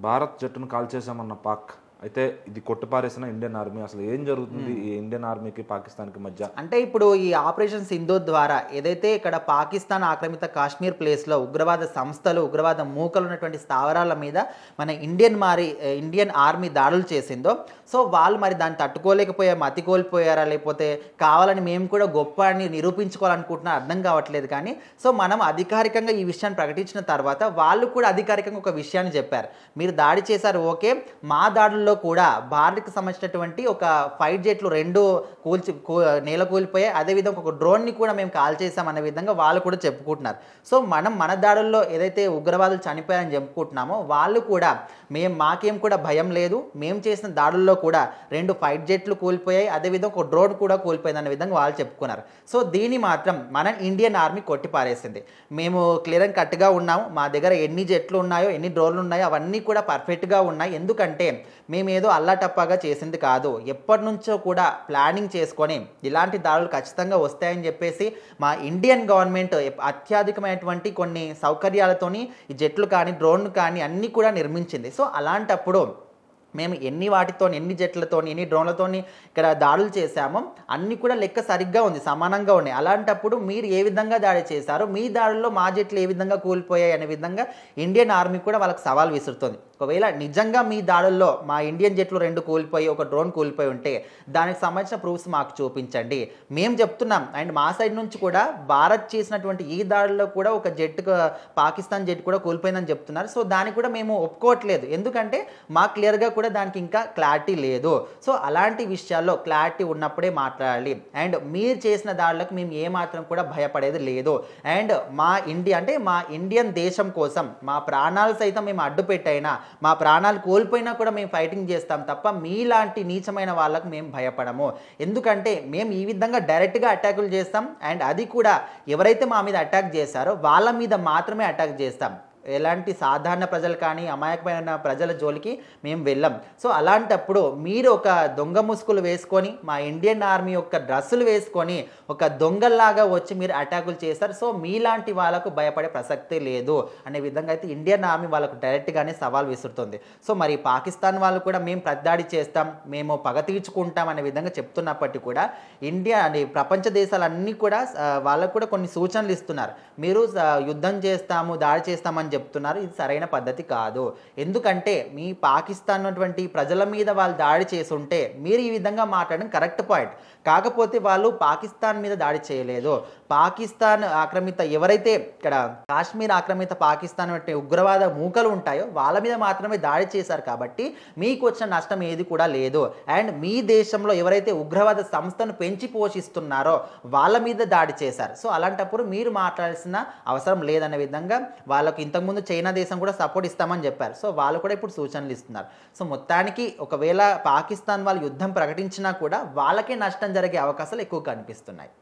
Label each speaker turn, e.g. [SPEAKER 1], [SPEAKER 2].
[SPEAKER 1] భారత్ జట్టును కాల్చేశామన్న పాక్ అయితే ఇది కొట్టిపారేసిన ఇండియన్ ఆర్మీ అసలు ఏం జరుగుతుంది ఈ ఇండియన్ ఆర్మీకి పాకిస్తాన్కి మధ్య
[SPEAKER 2] అంటే ఇప్పుడు ఈ ఆపరేషన్ సింధూర్ ద్వారా ఏదైతే ఇక్కడ పాకిస్తాన్ ఆక్రమిత కాశ్మీర్ ప్లేస్లో ఉగ్రవాద సంస్థలు ఉగ్రవాద మూకలు ఉన్నటువంటి స్థావరాల మీద మన ఇండియన్ ఆర్మీ దాడులు చేసిందో సో వాళ్ళు మరి దాన్ని తట్టుకోలేకపోయారు, మతి కోల్పోయారా, లేకపోతే కావాలని మేము కూడా గొప్ప అని నిరూపించుకోవాలనుకుంటున్నా అర్థం కావట్లేదు. కానీ సో మనం అధికారికంగా ఈ విషయాన్ని ప్రకటించిన తర్వాత వాళ్ళు కూడా అధికారికంగా ఒక విషయాన్ని చెప్పారు, మీరు దాడి చేశారు ఓకే, మా దాడుల్లో కూడా భారత్కి సంబంధించినటువంటి ఒక ఫైట్ జెట్లు 2 నేల కూలిపోయాయి, అదేవిధంగా ఒక డ్రోన్ని కూడా మేము కాల్ చేసాం అనే విధంగా వాళ్ళు కూడా చెప్పుకుంటున్నారు. సో మన దాడుల్లో ఏదైతే ఉగ్రవాదులు చనిపోయారని చెప్పుకుంటున్నామో వాళ్ళు కూడా మాకేం కూడా భయం లేదు, మేము చేసిన దాడుల్లో కూడా 2 ఫైట్ జెట్లు కూలిపోయాయి, అదేవిధంగా ఒక డ్రోన్ కూడా కూలిపోయింది అనే విధంగా వాళ్ళు చెప్పుకున్నారు. సో దీన్ని మాత్రం మన ఇండియన్ ఆర్మీ కొట్టిపారేసింది. మేము క్లియర్ అండ్ కట్గా ఉన్నాము, మా దగ్గర ఎన్ని జెట్లు ఉన్నాయో ఎన్ని డ్రోన్లు ఉన్నాయో అవన్నీ కూడా పర్ఫెక్ట్గా ఉన్నాయి. ఎందుకంటే మేమేదో అల్లాటప్పగా చేసింది కాదు, ఎప్పటి నుంచో కూడా ప్లానింగ్ చేసుకొని ఇలాంటి దాడులు ఖచ్చితంగా వస్తాయని చెప్పేసి మా ఇండియన్ గవర్నమెంట్ అత్యధికమైనటువంటి కొన్ని సౌకర్యాలతోని ఈ జెట్లు కానీ డ్రోన్లు కానీ అన్నీ కూడా నిర్మించింది. సో అలాంటప్పుడు మేము ఎన్ని జెట్లతో ఎన్ని డ్రోన్లతో ఇక్కడ దాడులు చేశామో అన్నీ కూడా లెక్క సరిగ్గా ఉంది, సమానంగా ఉన్నాయి. అలాంటప్పుడు మీరు ఏ విధంగా దాడి చేశారో మీ దాడుల్లో మా జెట్లు ఏ విధంగా కూలిపోయాయి అనే విధంగా ఇండియన్ ఆర్మీ కూడా వాళ్ళకి సవాల్ విసురుతుంది. ఒకవేళ నిజంగా మీ దాడుల్లో మా ఇండియన్ జెట్లు 2 కూలిపోయి ఒక డ్రోన్ కూలిపోయి ఉంటే దానికి సంబంధించిన ప్రూఫ్స్ మాకు చూపించండి, మేము చెప్తున్నాం. అండ్ మా సైడ్ నుంచి కూడా భారత్ చేసినటువంటి ఈ దాడుల్లో కూడా ఒక పాకిస్తాన్ జెట్ కూడా కూలిపోయిందని చెప్తున్నారు. సో దానికి కూడా మేము ఒప్పుకోవట్లేదు, ఎందుకంటే మా క్లియర్గా కూడా దానికి ఇంకా క్లారిటీ లేదు. సో అలాంటి విషయాల్లో క్లారిటీ ఉన్నప్పుడే మాట్లాడాలి. అండ్ మీరు చేసిన దాడులకు మేము ఏమాత్రం కూడా భయపడేది లేదు. అండ్ మా ఇండియన్ దేశం కోసం మా ప్రాణాలు సైతం మేము అడ్డు పెట్టైనా, మా ప్రాణాలు కోల్పోయినా కూడా మేము ఫైటింగ్ చేస్తాం తప్ప మీలాంటి నీచమైన వాళ్ళకు మేము భయపడము. ఎందుకంటే మేము ఈ విధంగా డైరెక్ట్గా అటాకులు చేస్తాం. అండ్ అది కూడా ఎవరైతే మా మీద అటాక్ చేశారో వాళ్ళ మీద మాత్రమే అటాక్ చేస్తాం, ఎలాంటి సాధారణ ప్రజలు కానీ అమాయకమైన ప్రజల జోలికి మేము వెళ్ళాం. సో అలాంటప్పుడు మీరు ఒక దొంగ ముసుగులు వేసుకొని మా ఇండియన్ ఆర్మీ యొక్క డ్రెస్సులు వేసుకొని ఒక దొంగల్లాగా వచ్చి మీరు అటాకులు చేస్తారు. సో మీలాంటి వాళ్ళకు భయపడే ప్రసక్తే లేదు అనే విధంగా అయితే ఇండియన్ ఆర్మీ వాళ్ళకు డైరెక్ట్గానే సవాల్ విసురుతుంది. సో మరి పాకిస్తాన్ వాళ్ళు కూడా మేము ప్రతిదాడి చేస్తాం, మేము పగ తీర్చుకుంటాం అనే విధంగా చెప్తున్నప్పటికీ కూడా ఇండియా అని ప్రపంచ దేశాలన్నీ కూడా వాళ్ళకు కూడా కొన్ని సూచనలు ఇస్తున్నారు, మీరు యుద్ధం చేస్తాము దాడి చేస్తామని చెప్తున్నారు. ఇది సరైన పద్ధతి కాదు. ఎందుకంటే మీ పాకిస్తాన్ ఉన్నటువంటి ప్రజల మీద వాళ్ళు దాడి చేస్తుంటే మీరు ఈ విధంగా మాట్లాడడం కరెక్ట్ పాయింట్. కాకపోతే వాళ్ళు పాకిస్తాన్ మీద దాడి చేయలేదు, పాకిస్తాన్ ఆక్రమిత ఎవరైతే ఇక్కడ కాశ్మీర్ ఆక్రమిత పాకిస్తాన్ వంటి ఉగ్రవాద మూకలు ఉంటాయో వాళ్ళ మీద మాత్రమే దాడి చేశారు. కాబట్టి మీకు వచ్చిన నష్టం ఏది కూడా లేదు. అండ్ మీ దేశంలో ఎవరైతే ఉగ్రవాద సంస్థను పెంచి పోషిస్తున్నారో వాళ్ళ మీద దాడి చేశారు. సో అలాంటప్పుడు మీరు మాట్లాడాల్సిన అవసరం లేదనే విధంగా వాళ్ళకు ఇంతకుముందు చైనా దేశం కూడా సపోర్ట్ ఇస్తామని చెప్పారు. సో వాళ్ళు కూడా ఇప్పుడు సూచనలు ఇస్తున్నారు. సో మొత్తానికి ఒకవేళ పాకిస్తాన్ వాళ్ళు యుద్ధం ప్రకటించినా కూడా వాళ్ళకే నష్టం జరిగే అవకాశాలు ఎక్కువ కనిపిస్తున్నాయి.